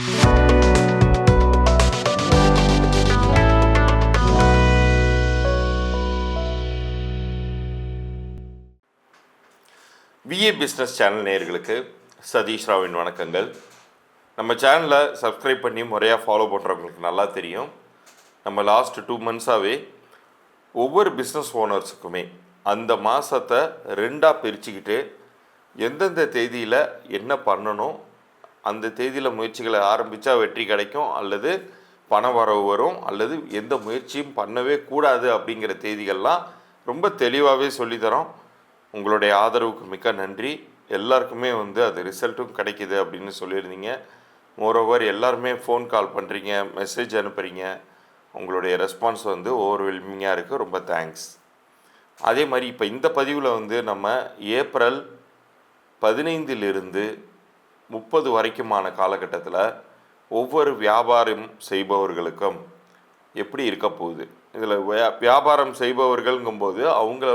VA business channel நேயர்களுக்கு சதீஷ் ராவின் வணக்கங்கள். நம்ம சேனலை சப்ஸ்கிரைப் பண்ணி முறையாக ஃபாலோ பண்ணுறவங்களுக்கு நல்லா தெரியும். நம்ம லாஸ்ட் 2 months ஒவ்வொரு பிஸ்னஸ் ஓனர்ஸுக்குமே அந்த மாதத்தை 2ஆக பிரிச்சுக்கிட்டு எந்தெந்த தேதியில் என்ன பண்ணணும், அந்த தேதியில் முயற்சிகளை ஆரம்பித்தா வெற்றி கிடைக்கும், அல்லது பண வரவு வரும், அல்லது எந்த முயற்சியும் பண்ணவே கூடாது அப்படிங்கிற தேதிகள்லாம் ரொம்ப தெளிவாகவே சொல்லித்தரோம். உங்களுடைய ஆதரவுக்கு மிக்க நன்றி. எல்லாருக்குமே அது ரிசல்ட்டும் கிடைக்கிது அப்படின்னு சொல்லியிருந்தீங்க. மோரோவர் எல்லாருமே ஃபோன் கால் பண்ணுறீங்க, மெசேஜ் அனுப்புகிறீங்க. உங்களுடைய ரெஸ்பான்ஸ் ஓவர்வெல்மிங்காக இருக்குது. ரொம்ப தேங்க்ஸ். அதே மாதிரி இப்போ இந்த பதிவில் நம்ம ஏப்ரல் 15 30 வரைக்குமான காலகட்டத்தில் ஒவ்வொரு வியாபாரம் செய்பவர்களுக்கும் எப்படி இருக்க போகுது. இதில் வியாபாரம் செய்பவர்கள்ங்கும்போது அவங்கள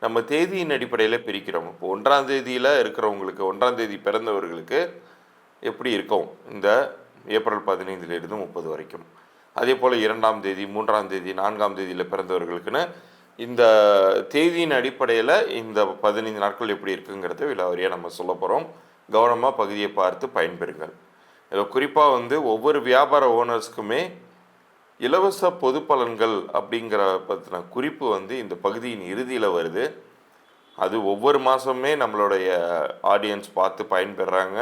நம்ம தேதியின் அடிப்படையில் பிரிக்கிறோம். இப்போ 1ஆம் தேதியில் இருக்கிறவங்களுக்கு, 1ஆம் தேதி பிறந்தவர்களுக்கு எப்படி இருக்கும் இந்த ஏப்ரல் 15 30 வரைக்கும். அதே போல் 2ஆம் தேதி, 3ஆம் தேதி, 4ஆம் தேதியில் பிறந்தவர்களுக்குன்னு இந்த தேதியின் அடிப்படையில் இந்த 15 நாட்கள் எப்படி இருக்குங்கிறத விலாவரியாக நம்ம சொல்ல போகிறோம். கவனமாக பகுதியை பார்த்து பயன்பெறுங்கள். இதில் குறிப்பாக ஒவ்வொரு வியாபார ஓனர்ஸுக்குமே இலவச பொது பலன்கள் அப்படிங்கிற பற்றின குறிப்பு இந்த பகுதியின் இறுதியில் வருது. அது ஒவ்வொரு மாதமுமே நம்மளுடைய ஆடியன்ஸ் பார்த்து பயன்பெறாங்க.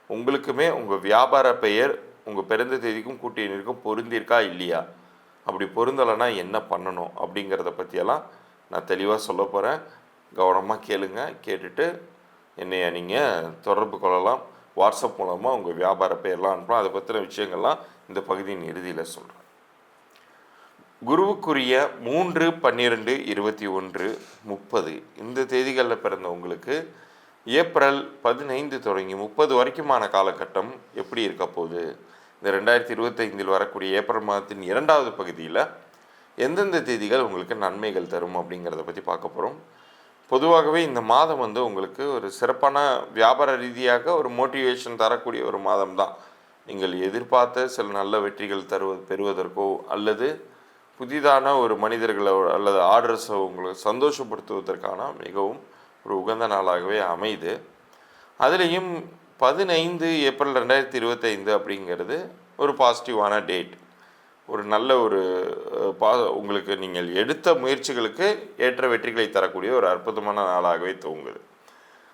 உங்களுக்குமே உங்கள் வியாபார பெயர் உங்கள் பிறந்த தேதிக்கும் கூட்டியனுக்கும் பொருந்திருக்கா இல்லையா, அப்படி பொருந்தலைன்னா என்ன பண்ணணும் அப்படிங்கிறத பற்றியெல்லாம் நான் தெளிவாக சொல்ல போகிறேன். கவனமாக கேளுங்க. கேட்டுட்டு என்னைய நீங்கள் தொடர்பு கொள்ளலாம். வாட்ஸ்அப் மூலமாக உங்கள் வியாபார பெயர்லாம் அனுப்பலாம். அதை பற்றின விஷயங்கள்லாம் இந்த பகுதியின் இறுதியில் சொல்கிறேன். குருவுக்குரிய 3, 12, 21, 30 இந்த தேதிகளில் பிறந்த உங்களுக்கு ஏப்ரல் 15 தொடங்கி 30 வரைக்குமான காலகட்டம் எப்படி இருக்க போகுது, இந்த 2025 வரக்கூடிய ஏப்ரல் மாதத்தின் 2வது பகுதியில் எந்தெந்த தேதிகள் உங்களுக்கு நன்மைகள் தரும் அப்படிங்கிறத பற்றி பார்க்க போகிறோம். பொதுவாகவே இந்த மாதம் உங்களுக்கு ஒரு சிறப்பான வியாபார ரீதியாக ஒரு மோட்டிவேஷன் தரக்கூடிய ஒரு மாதம் தான். நீங்கள் எதிர்பார்த்த சில நல்ல வெற்றிகள் பெறுவதற்கோ அல்லது புதிதான ஒரு மனிதர்களை அல்லது ஆர்டர்ஸை உங்களுக்கு சந்தோஷப்படுத்துவதற்கான மிகவும் ஒரு உகந்த நாளாகவே அமையுது. அதுலேயும் 15 ஏப்ரல் 2025 அப்படிங்கிறது ஒரு பாசிட்டிவான டேட். ஒரு நல்ல ஒரு உங்களுக்கு நீங்கள் எடுத்த முயற்சிகளுக்கு ஏற்ற வெற்றிகளை தரக்கூடிய ஒரு அற்புதமான நாளாகவே துவங்குது.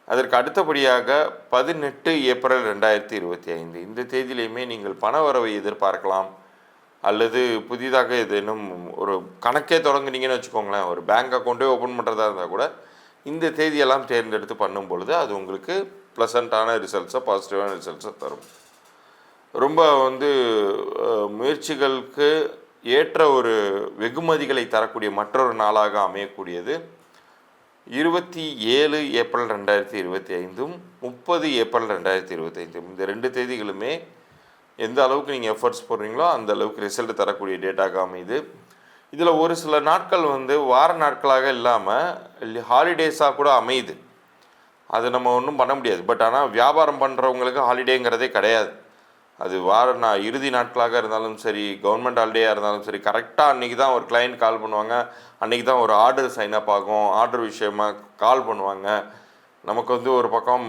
அதற்கு அடுத்தபடியாக 18 ஏப்ரல் 2025 இந்த தேதியிலையுமே நீங்கள் பண வரவை எதிர்பார்க்கலாம். அல்லது புதிதாக ஏதேனும் ஒரு கணக்கே தொடங்குனீங்கன்னு வச்சுக்கோங்களேன், ஒரு பேங்க் அக்கௌண்ட்டே ஓப்பன் பண்ணுறதா இருந்தால் கூட இந்த தேதியெல்லாம் தேர்ந்தெடுத்து பண்ணும் பொழுது அது உங்களுக்கு ப்ளசண்ட்டான ரிசல்ட்ஸை, பாசிட்டிவான ரிசல்ட்ஸை தரும். ரொம்ப முயற்சிகளுக்கு ஏற்ற ஒரு வெகுமதிகளை தரக்கூடிய மற்றொரு நாளாக அமையக்கூடியது 27 ஏப்ரல் 2025 30 ஏப்ரல் 2025 இந்த 2 தேதிகளுமே எந்த அளவுக்கு நீங்கள் எஃபர்ட்ஸ் போடுறீங்களோ அந்த அளவுக்கு ரிசல்ட் தரக்கூடிய டேட்டாக அமையுது. இதில் ஒரு சில நாட்கள் வார நாட்களாக இல்லாமல் ஹாலிடேஸாக கூட அமையுது. அது நம்ம ஒன்றும் பண்ண முடியாது. பட் ஆனால் வியாபாரம் பண்ணுறவங்களுக்கு ஹாலிடேங்கிறதே கிடையாது. அது இறுதி நாட்களாக இருந்தாலும் சரி, கவர்மெண்ட் ஹாலிடேயாக இருந்தாலும் சரி, கரெக்டாக அன்றைக்கி தான் ஒரு கிளைண்ட் கால் பண்ணுவாங்க, அன்றைக்கி தான் ஒரு ஆர்டர் சைனப் ஆகும், ஆர்டர் விஷயமாக கால் பண்ணுவாங்க. நமக்கு ஒரு பக்கம்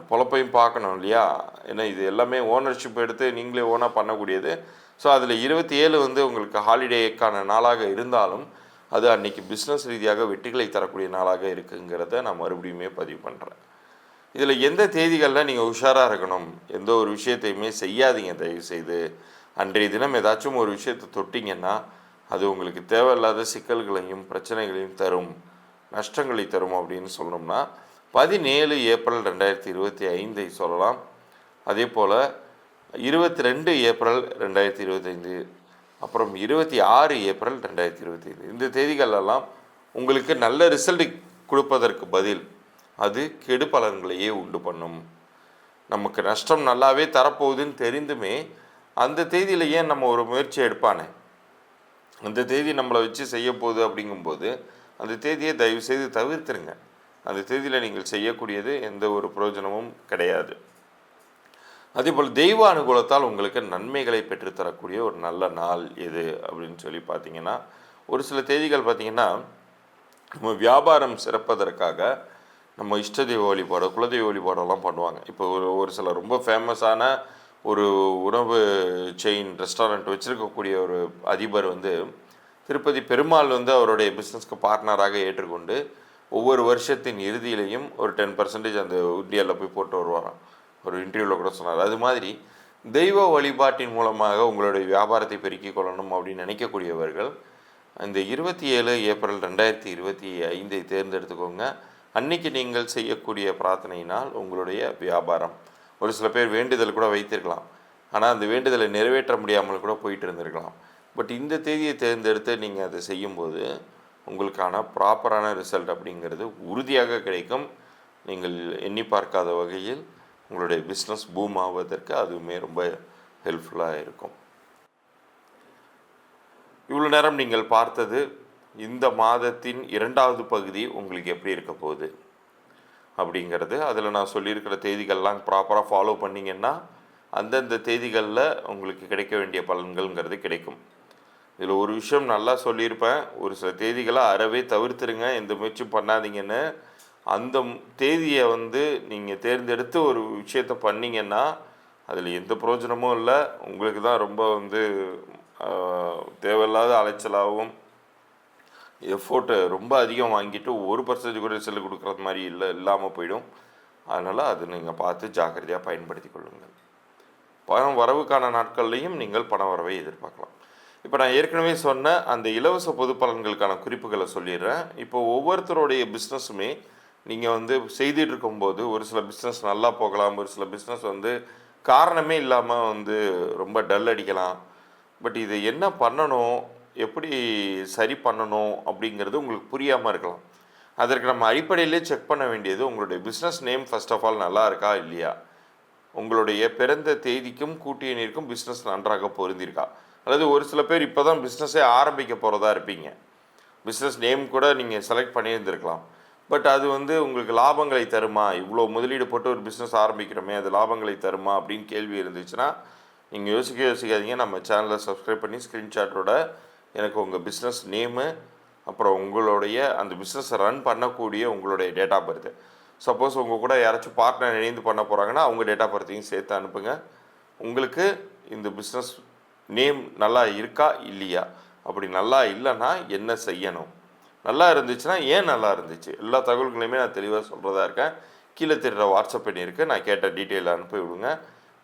பொழப்பையும் பார்க்கணும் இல்லையா, ஏன்னா இது எல்லாமே ஓனர்ஷிப் எடுத்து நீங்களே ஓனாக பண்ணக்கூடியது. ஸோ அதில் 27 உங்களுக்கு ஹாலிடேக்கான நாளாக இருந்தாலும் அது அன்றைக்கி பிஸ்னஸ் ரீதியாக வெற்றிகளை தரக்கூடிய நாளாக இருக்குங்கிறத நான் மறுபடியுமே பதிவு பண்ணுறேன். இதில் எந்த தேதிகளில் நீங்கள் உஷாராக இருக்கணும், எந்த ஒரு விஷயத்தையுமே செய்யாதீங்க தயவுசெய்து. அன்றைய தினம் ஏதாச்சும் ஒரு விஷயத்தை தொட்டிங்கன்னா அது உங்களுக்கு தேவையில்லாத சிக்கல்களையும் பிரச்சனைகளையும் தரும், நஷ்டங்களை தரும் அப்படின்னு சொன்னோம்னா 17 ஏப்ரல் 2025 சொல்லலாம். அதே போல் 22 ஏப்ரல் 2025, அப்புறம் 26 ஏப்ரல் 2025 இந்த தேதிகளெல்லாம் உங்களுக்கு நல்ல ரிசல்ட் கொடுப்பதற்கு பதில் அது கெடு பலன்களையே உண்டு பண்ணும். நமக்கு நஷ்டம் நல்லாவே தரப்போகுதுன்னு தெரிந்துமே அந்த தேதியில் ஏன் நம்ம ஒரு முயற்சி எடுப்பானே, அந்த தேதி நம்மளை வச்சு செய்ய போகுது அப்படிங்கும்போது அந்த தேதியை தயவுசெய்து தவிர்த்துருங்க. அந்த தேதியில் நீங்கள் செய்யக்கூடியது எந்த ஒரு பிரயோஜனமும் கிடையாது. அதேபோல் தெய்வ அனுகூலத்தால் உங்களுக்கு நன்மைகளை பெற்றுத்தரக்கூடிய ஒரு நல்ல நாள் எது அப்படின்னு சொல்லி பார்த்தீங்கன்னா, ஒரு சில தேதிகள் பார்த்தீங்கன்னா, நம்ம வியாபாரம் சிறப்பதற்காக நம்ம இஷ்ட தெய்வ வழிபாடு, குலதெய்வ வழிபாடெல்லாம் பண்ணுவாங்க. இப்போ ஒரு சில ரொம்ப ஃபேமஸான ஒரு உணவு செயின் ரெஸ்டாரண்ட் வச்சுருக்கக்கூடிய ஒரு அதிபர் வந்து திருப்பதி பெருமாள் வந்து அவருடைய பிஸ்னஸ்க்கு பார்ட்னராக ஏற்றுக்கொண்டு ஒவ்வொரு வருஷத்தின் இறுதியிலையும் ஒரு 10% அந்த உண்டியலில் போய் போட்டு வருவாராம். ஒரு இன்டர்வியூவில் கூட சொன்னார். அது மாதிரி தெய்வ வழிபாட்டின் மூலமாக உங்களுடைய வியாபாரத்தை பெருக்கிக் கொள்ளணும் அப்படின்னு நினைக்கக்கூடியவர்கள் இந்த 27 ஏப்ரல் 2025 தேர்ந்தெடுத்துக்கோங்க. அன்னைக்கு நீங்கள் செய்யக்கூடிய பிரார்த்தனையினால் உங்களுடைய வியாபாரம், ஒரு சில பேர் வேண்டுதல் கூட வைத்திருக்கலாம், ஆனால் அந்த வேண்டுதலை நிறைவேற்ற முடியாமல் கூட போயிட்டு இருந்திருக்கலாம். பட் இந்த தேதியை தேர்ந்தெடுத்து நீங்கள் அதை செய்யும்போது உங்களுக்கான ப்ராப்பரான ரிசல்ட் அப்படிங்கிறது உறுதியாக கிடைக்கும். நீங்கள் எண்ணி பார்க்காத வகையில் உங்களுடைய பிஸ்னஸ் பூம் ஆவதற்கு அதுவுமே ரொம்ப ஹெல்ப்ஃபுல்லாக இருக்கும். இவ்வளோ நேரம் நீங்கள் பார்த்தது இந்த மாதத்தின் 2வது பகுதி உங்களுக்கு எப்படி இருக்க போகுது அப்படிங்கிறது. அதில் நான் சொல்லியிருக்கிற தேதிகள்லாம் ப்ராப்பராக ஃபாலோ பண்ணிங்கன்னா அந்தந்த தேதிகளில் உங்களுக்கு கிடைக்க வேண்டிய பலன்கள்ங்கிறது கிடைக்கும். இதில் ஒரு விஷயம் நல்லா சொல்லியிருப்பேன், ஒரு சில தேதிகளை அறவே தவிர்த்துருங்க, எந்த முயற்சியும் பண்ணாதீங்கன்னு. அந்த தேதியை வந்து நீங்கள் தேர்ந்தெடுத்து ஒரு விஷயத்தை பண்ணிங்கன்னா அதில் எந்த பிரயோஜனமும் இல்லை. உங்களுக்கு தான் ரொம்ப வந்து தேவையில்லாத அலைச்சலாகவும் எஃபோர்ட்டை ரொம்ப அதிகம் வாங்கிட்டு 1% கூட ரிசல்ட் கொடுக்குறது மாதிரி இல்லாமல் போயிடும். அதனால் அது நீங்கள் பார்த்து ஜாக்கிரதையாக பயன்படுத்தி கொள்ளுங்கள். பணம் வரவுக்கான நாட்கள்லையும் நீங்கள் பண வரவை எதிர்பார்க்கலாம். இப்போ நான் ஏற்கனவே சொன்ன அந்த இலவச பொது பலன்களுக்கான குறிப்புகளை சொல்லிடுறேன். இப்போ ஒவ்வொருத்தருடைய பிஸ்னஸுமே நீங்கள் வந்து செய்துட்டு இருக்கும்போது ஒரு சில பிஸ்னஸ் நல்லா போகலாம், ஒரு சில பிஸ்னஸ் வந்து காரணமே இல்லாமல் வந்து ரொம்ப டல் அடிக்கலாம். பட் இது என்ன பண்ணணும், எப்படி சரி பண்ணணும் அப்படிங்கிறது உங்களுக்கு புரியாமல் இருக்கலாம். அதற்கு நம்ம அடிப்படையிலே செக் பண்ண வேண்டியது உங்களுடைய business name first of all நல்லா இருக்கா இல்லையா, உங்களுடைய பிறந்த தேதிக்கும் கூட்டிய எண்ணிற்கும் பிஸ்னஸ் நன்றாக பொருந்திருக்கா. அல்லது ஒரு சில பேர் இப்போ தான் பிஸ்னஸே ஆரம்பிக்க போகிறதா இருப்பீங்க, பிஸ்னஸ் நேம் கூட நீங்கள் செலக்ட் பண்ணியிருந்திருக்கலாம், பட் அது வந்து உங்களுக்கு லாபங்களை தருமா, இவ்வளோ முதலீடு போட்டு ஒரு பிஸ்னஸ் ஆரம்பிக்கிறோமே அது லாபங்களை தருமா அப்படின்னு கேள்வி இருந்துச்சுன்னா நீங்கள் யோசிக்காதீங்க. நம்ம சேனலை சப்ஸ்கிரைப் பண்ணி ஸ்க்ரீன்ஷாட்டோட எனக்கு உங்கள் பிஸ்னஸ் நேமு, அப்புறம் உங்களுடைய அந்த பிஸ்னஸை ரன் பண்ணக்கூடிய உங்களுடைய டேட் ஆஃப் பர்த்து, சப்போஸ் உங்கள் கூட யாராச்சும் பார்ட்னர் இணைந்து பண்ண போகிறாங்கன்னா அவங்க டேட் ஆஃப் பர்த்தையும் சேர்த்து அனுப்புங்க. உங்களுக்கு இந்த பிஸ்னஸ் நேம் நல்லா இருக்கா இல்லையா, அப்படி நல்லா இல்லைன்னா என்ன செய்யணும், நல்லா இருந்துச்சுன்னா ஏன் நல்லா இருந்துச்சு, எல்லா தகவல்களையுமே நான் தெளிவாக சொல்கிறதா இருக்கேன். கீழே தெரிகிற வாட்ஸ்அப் பண்ணி இருக்குது, நான் கேட்ட டீட்டெயிலை அனுப்பி விடுங்க.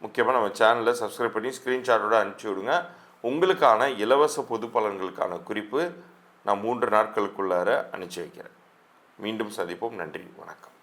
முக்கியமாக நம்ம சேனலை சப்ஸ்கிரைப் பண்ணி ஸ்க்ரீன்ஷாட்டோடு அனுப்பிச்சி விடுங்க. உங்களுக்கான இலவச பொது பலன்களுக்கான குறிப்பு நான் 3 நாட்களுக்குள்ளார அனுப்பிச்சி வைக்கிறேன். மீண்டும் சந்திப்போம். நன்றி, வணக்கம்.